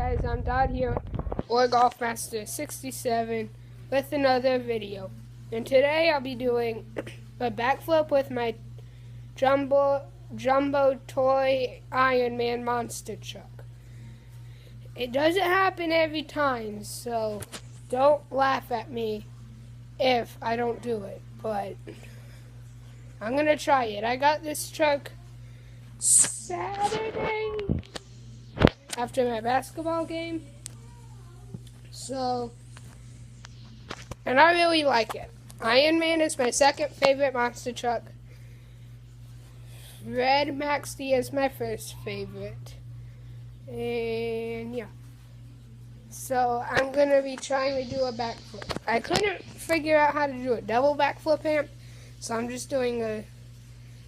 guys, I'm Dodd here, or Golfmaster 67, with another video. And today I'll be doing a backflip with my jumbo toy Iron Man monster truck. It doesn't happen every time, so don't laugh at me if I don't do it, but I'm gonna try it. I got this truck Saturday after my basketball game. So, and I really like it. Iron Man is my second favorite monster truck. Red Max D is my first favorite. And yeah. So I'm going to be trying to do a backflip. I couldn't figure out how to do a double backflip amp, so I'm just doing a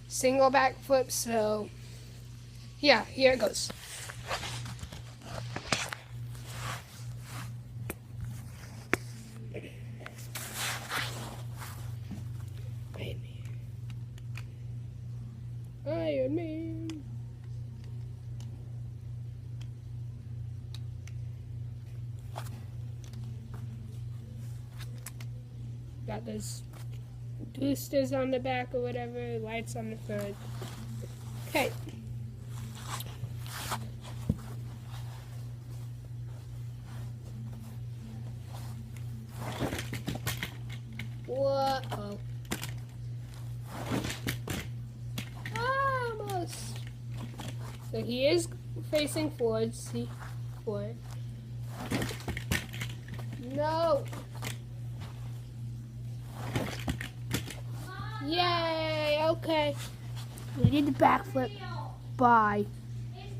single backflip. So yeah, here it goes. Iron Man. Got those boosters on the back or whatever, lights on the front. Okay. Whoa. Almost. So he is facing forward. See? Forward. No. Yay. Okay. We did the backflip. Bye.